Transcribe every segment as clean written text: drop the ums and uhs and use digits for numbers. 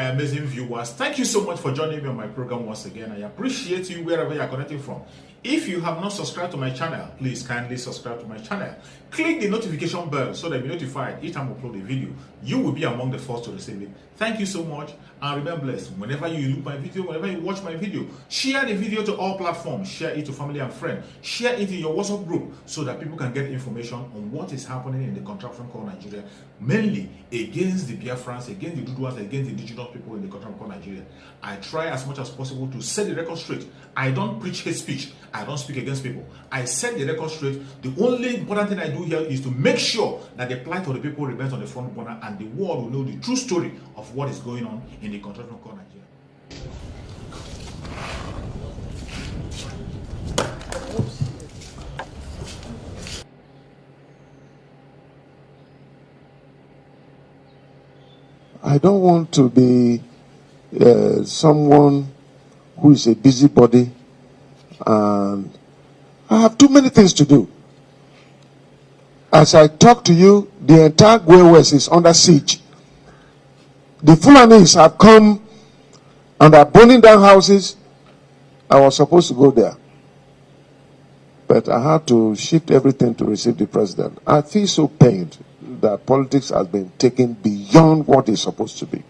my amazing viewers. Thank you so much for joining me on my program once again. I appreciate you wherever you are connecting from. If you have not subscribed to my channel, please kindly subscribe to my channel. Click the notification bell so that you'll be notified each time I upload a video. You will be among the first to receive it. Thank you so much and remain blessed. Whenever you look my video, whenever you watch my video, share the video to all platforms. Share it to family and friends. Share it in your WhatsApp group so that people can get information on what is happening in the contraption called Nigeria, mainly against the Biafrans, against the Duduas, against the indigenous people in the contraption called Nigeria. I try as much as possible to set the record straight. I don't preach hate speech. I don't speak against people. I set the record straight. The only important thing I do here is to make sure that the plight of the people remains on the front burner and the world will know the true story of what is going on in the contraption called Nigeria. I don't want to be someone who is a busybody, and I have too many things to do. As I talk to you, the entire Gwe West is under siege. The Fulanis have come and are burning down houses. I was supposed to go there, but I had to shift everything to receive the president. I feel so pained that politics has been taken beyond what it's supposed to be.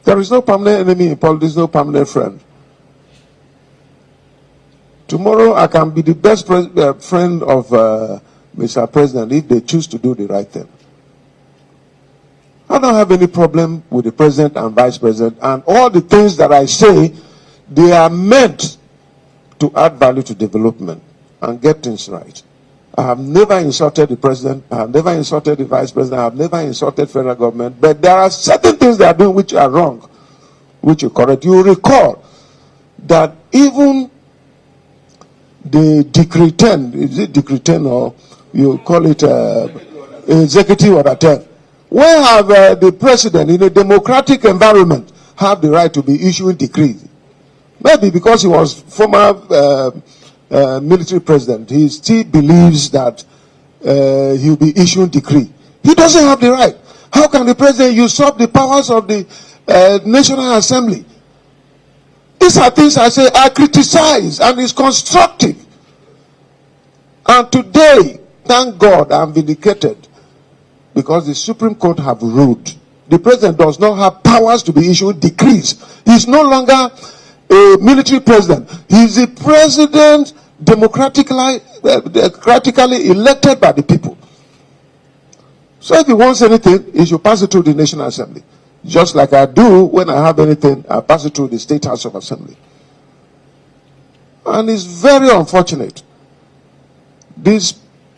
There is no permanent enemy in politics, no permanent friend. Tomorrow I can be the best friend of Mr. President if they choose to do the right thing. I don't have any problem with the president and vice president, and all the things that I say, they are meant to add value to development and get things right. I have never insulted the president, I have never insulted the vice president, I have never insulted federal government, but there are certain things they are doing which are wrong, which you correct. You recall that even the Decree 10, is it Decree 10 or you call it Executive Order 10? Where have the president in a democratic environment have the right to be issuing decrees? Maybe because he was former military president, he still believes that he'll be issuing decree. He doesn't have the right. How can the president usurp the powers of the National Assembly? These are things I say I criticize, and it's constructive. And today, thank God, I'm vindicated because the Supreme Court have ruled the president does not have powers to be issuing decrees. He's no longer a military president. He's the president democratically elected by the people. So if he wants anything, he should pass it through the National Assembly. Just like I do when I have anything, I pass it through the State House of Assembly. And it's very unfortunate. This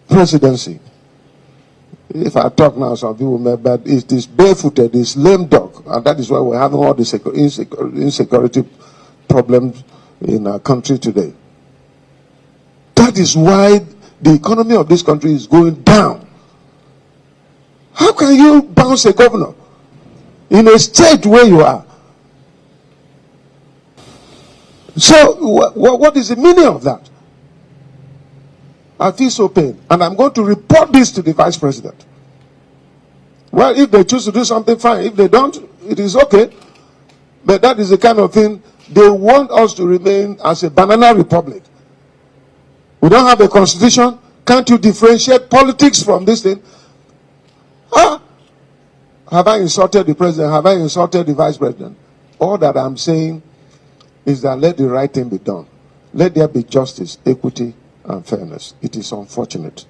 presidency, if I talk now, some people may, but it is barefooted, it's lame dog, and that is why we're having all the insecurity problems in our country today. That is why the economy of this country is going down. How can you bounce a governor in a state where you are? So what is the meaning of that? I feel so pain, and I'm going to report this to the vice president. Well, if they choose to do something, fine. If they don't, it is okay. But that is the kind of thing they want us to remain as a banana republic. We don't have a constitution. Can't you differentiate politics from this thing? Have I insulted the president? Have I insulted the vice president? All that I'm saying is that let the right thing be done. Let there be justice, equity, and fairness. It is unfortunate.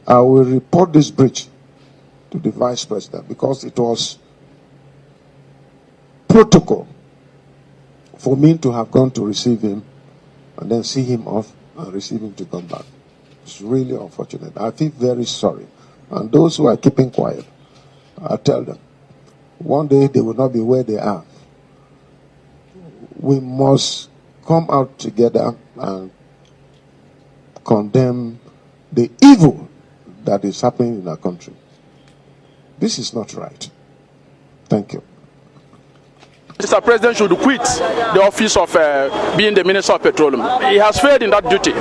I will report this breach to the vice president because it was protocol for me to have gone to receive him and then see him off and receive him to come back. It's really unfortunate. I feel very sorry. And those who are keeping quiet, I tell them, one day they will not be where they are. We must come out together and condemn the evil that is happening in our country. This is not right. Thank you. Mr. President should quit the office of being the Minister of Petroleum. He has failed in that duty.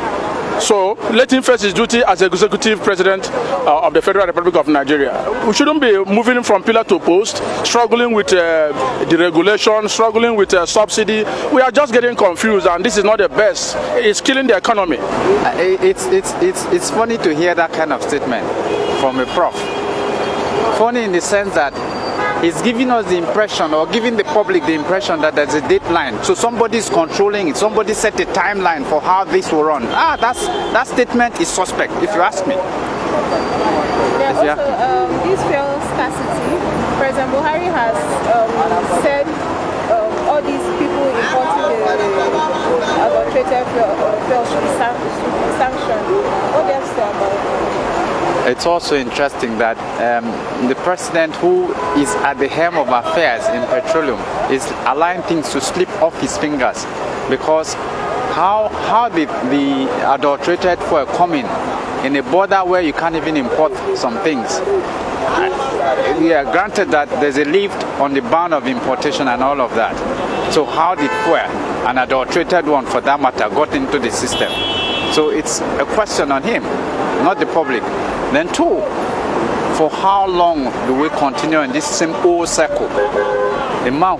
So let him face his duty as executive president of the Federal Republic of Nigeria. We shouldn't be moving from pillar to post, struggling with deregulation, struggling with subsidy. We are just getting confused, and this is not the best. It's killing the economy. It's funny to hear that kind of statement from a prof. Funny in the sense that it's giving us the impression, or giving the public the impression, that there's a deadline. So somebody is controlling it. Somebody set a timeline for how this will run. That statement is suspect, if you ask me. Yeah, also, this fuel scarcity, President Buhari has said all these people importing the adulterated fuel should be sanctioned. What do you have to say about it? It's also interesting that the president, who is at the helm of affairs in petroleum, is allowing things to slip off his fingers, because how the adulterated fuel come in a border where you can't even import some things. Yeah, granted that there's a lift on the ban of importation and all of that. So how did fuel, an adulterated one for that matter, got into the system? So it's a question on him, not the public. Then two, for how long do we continue in this same old circle? A man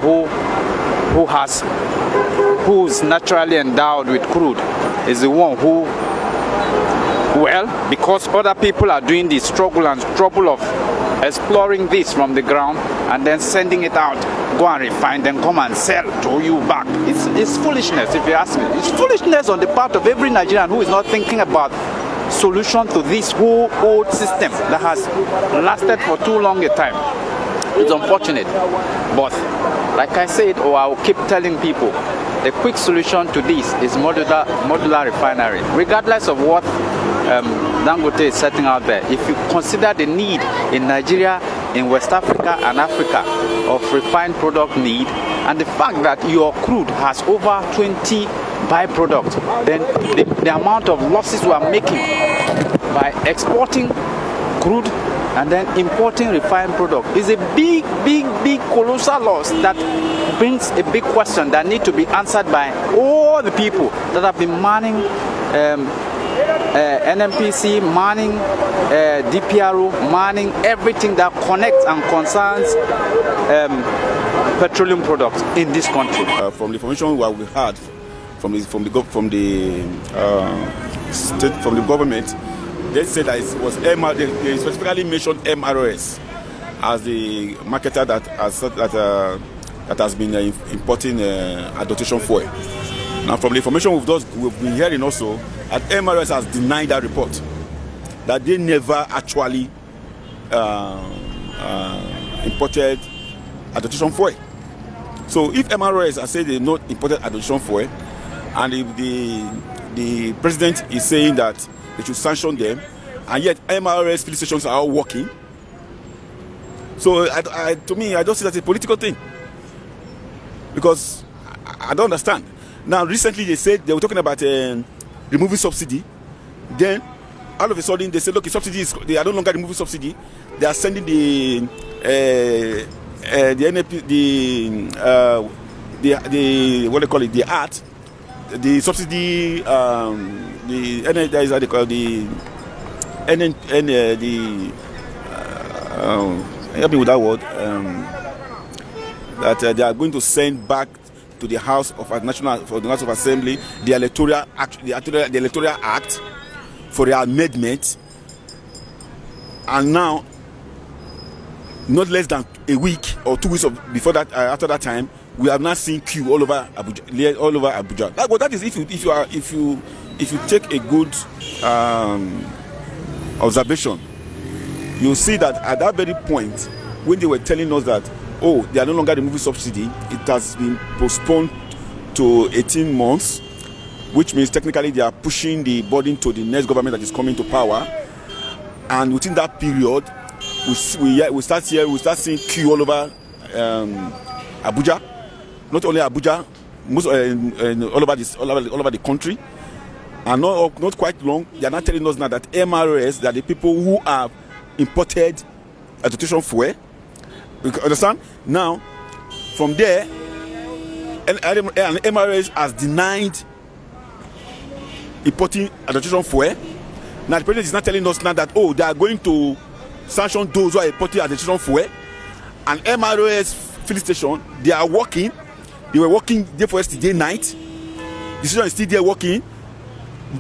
who's naturally endowed with crude is the one who, well, because other people are doing the struggle and trouble of exploring this from the ground and then sending it out, go and refine, then come and sell to you back. It's foolishness, if you ask me. It's foolishness on the part of every Nigerian who is not thinking about solution to this whole old system that has lasted for too long a time. It's unfortunate, but like I said, or I will keep telling people, a quick solution to this is modular refinery. Regardless of what Dangote is setting out there, if you consider the need in Nigeria, in West Africa and Africa of refined product need, and the fact that your crude has over 20 byproducts, then the amount of losses we are making by exporting crude and then importing refined product is a big colossal loss that brings a big question that need to be answered by all the people that have been manning NNPC, manning DPRO, manning everything that connects and concerns petroleum products in this country. From the information we had from the government, they said that it was they specifically mentioned MRS as the marketer that has been importing adulteration fuel. Now, from the information we've been hearing also, that MRS has denied that report, that they never actually imported adulteration fuel. So if MRS has said they not imported adulteration fuel, and if the president is saying that they should sanction them, and yet MRS filling stations are all working, so to me, I don't see that as a political thing, because I don't understand. Now, recently they said they were talking about removing subsidy. Then, all of a sudden, they said, look, they are no longer removing subsidy. They are sending the what they call it, the art, the subsidy, help me with that word, that they are going to send back to the House of National Assembly the electoral act for their amendment, and now, not less than a week or 2 weeks before that, after that time, we have not seen queue all over Abuja. That is if you take a good observation, you see that at that very point, when they were telling us that, oh, they are no longer removing subsidy, it has been postponed to 18 months, which means technically they are pushing the burden to the next government that is coming to power. And within that period, we start seeing queue all over Abuja, not only Abuja, all over the country, and not quite long. They are not telling us now that MRS, that the people who have imported adulteration fuel. You understand? Now, from there, MRS has denied importing adulteration fuel. Now the president is not telling us now that, oh, they are going to sanction those who are importing adulteration fuel. And MROS filling station, they are working. They were working day for yesterday night. The station is still there working.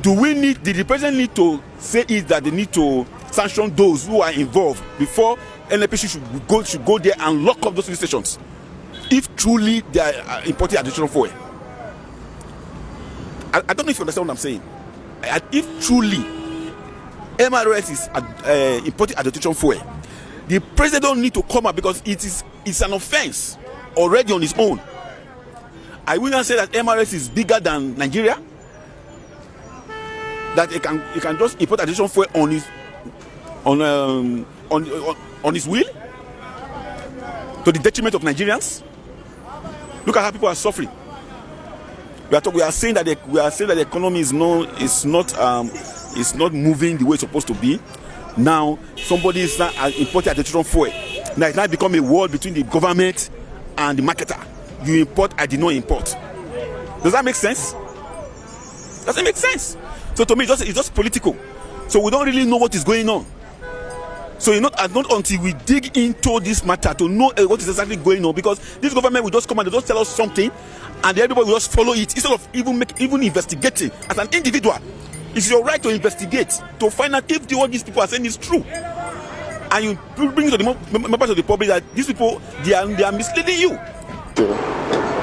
Did the president need to say it that they need to sanction those who are involved before NNPC should go there and lock up those filling stations? If truly they are importing additional fuel. I don't know if you understand what I'm saying. If truly MRS is importing adulteration fuel, the president don't need to come up because it's an offense already on his own. I will not say that MRS is bigger than Nigeria. That he can just import additional fuel on his will to the detriment of Nigerians. Look at how people are suffering. We are saying that the economy is not moving the way it's supposed to be. Now somebody is not importing additional fuel. Now it's now become a war between the government and the marketer. You import, I did not import. Does that make sense? Doesn't make sense. So to me, it's just political. So we don't really know what is going on. So not until we dig into this matter to know what is exactly going on, because this government will just come and just tell us something, and everybody will just follow it instead of even investigating as an individual. It's your right to investigate, to find out if what these people are saying is true, and you bring it to the members of the public that these people they are misleading you.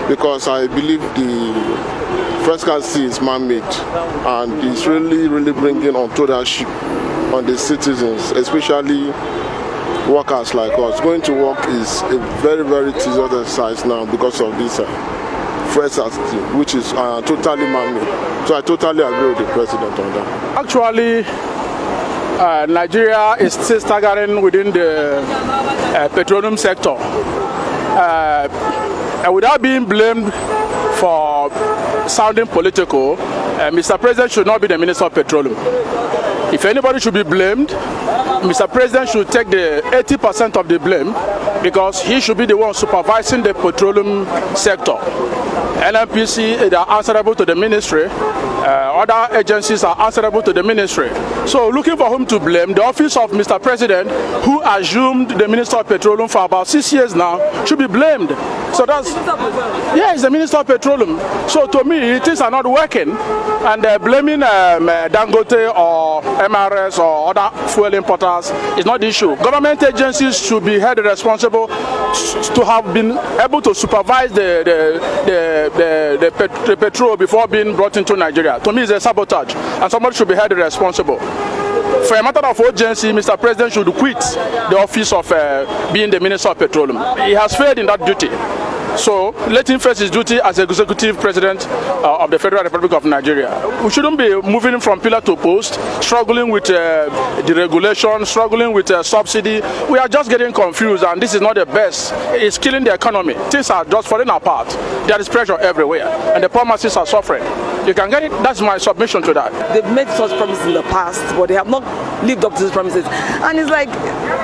Because I believe the first scarcity is man-made, and it's really bringing ownership on the citizens, especially workers like us. Going to work is a very tedious exercise now because of this first scarcity, which is totally man-made. So I totally agree with the president on that. Actually, Nigeria is still staggering within the petroleum sector. Without being blamed for sounding political, Mr. President should not be the Minister of Petroleum. If anybody should be blamed, Mr. President should take the 80% of the blame, because he should be the one supervising the petroleum sector. NNPC are answerable to the ministry. Other agencies are answerable to the ministry. So looking for whom to blame, the office of Mr. President, who assumed the Minister of Petroleum for about 6 years now, should be blamed. So that's, yeah, he's the Minister of Petroleum. So to me, things are not working, and blaming Dangote or MRS or other fuel importers is not the issue. Government agencies should be held responsible to have been able to supervise the petrol before being brought into Nigeria. To me, it's a sabotage, and somebody should be held responsible. For a matter of urgency, Mr. President should quit the office of being the Minister of Petroleum. He has failed in that duty. So let him face his duty as Executive President of the Federal Republic of Nigeria. We shouldn't be moving from pillar to post, struggling with deregulation, struggling with subsidy. We are just getting confused, and this is not the best. It's killing the economy. Things are just falling apart. There is pressure everywhere, and the poor masses are suffering. You can get it. That's my submission to that. They've made such promises in the past, but they have not lived up to these promises. And it's like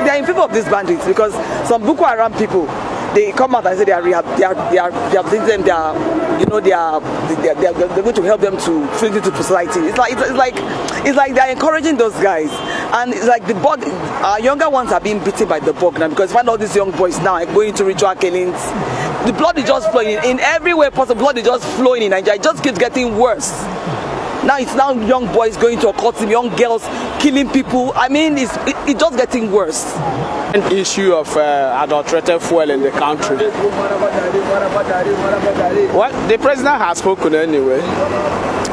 they are in favor of these bandits, because some Boko Haram people, they come out and say they are going to help them to fit into society. It's like they are encouraging those guys, and it's like the bug. Our younger ones are being beaten by the bug now, because find all these young boys now are going to ritual killings. The blood is just flowing in every way possible. Blood is just flowing in Nigeria. It just keeps getting worse. Now it's now young boys going to occultism, young girls killing people. I mean, it's just getting worse. An issue of adulterated fuel in the country. Well, the president has spoken anyway,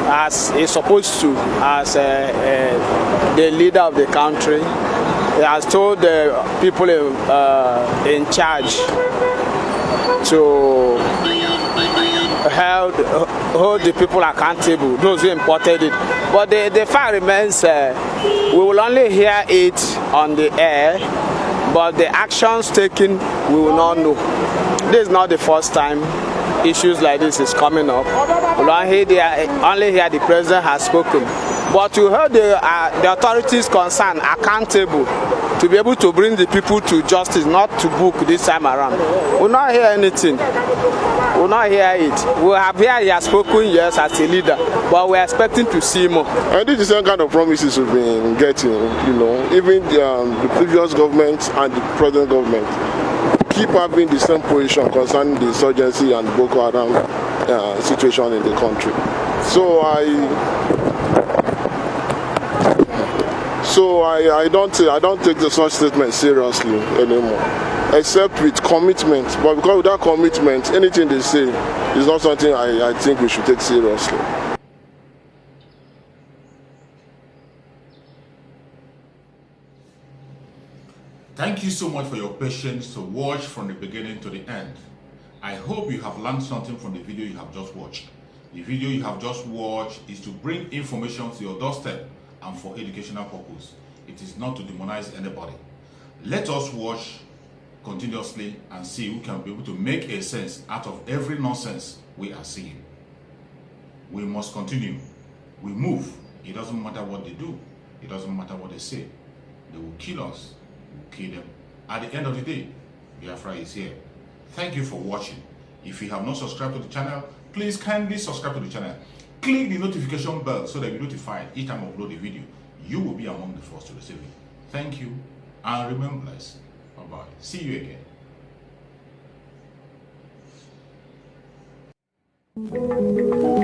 as he's supposed to, as the leader of the country. He has told the people in charge to hold the people accountable, those who imported it. But the fact remains, we will only hear it on the air, but the actions taken, we will not know. This is not the first time issues like this is coming up. We will only hear the president has spoken. But to hold the authorities concerned accountable, to be able to bring the people to justice, not to book this time around, we will not hear anything. We will not hear it. We have heard he has spoken, yes, as a leader, but we are expecting to see more. And this is the same kind of promises we've been getting, you know, even the previous government and the present government keep having the same position concerning the insurgency and Boko Haram situation in the country. So I don't take the such statement seriously anymore, except with commitment. But because without commitment, anything they say is not something I think we should take seriously. Thank you so much for your patience to watch from the beginning to the end. I hope you have learned something from the video you have just watched. The video you have just watched is to bring information to your doorstep and for educational purpose. It is not to demonize anybody. Let us watch continuously and see who can be able to make a sense out of every nonsense we are seeing. We must continue. We move. It doesn't matter what they do. It doesn't matter what they say. They will kill us. We will kill them. At the end of the day, Biafra is here. Thank you for watching. If you have not subscribed to the channel, please kindly subscribe to the channel. Click the notification bell so that you're notified each time I upload a video. You will be among the first to receive it. Thank you and remain blessed. Bye-bye. See you again.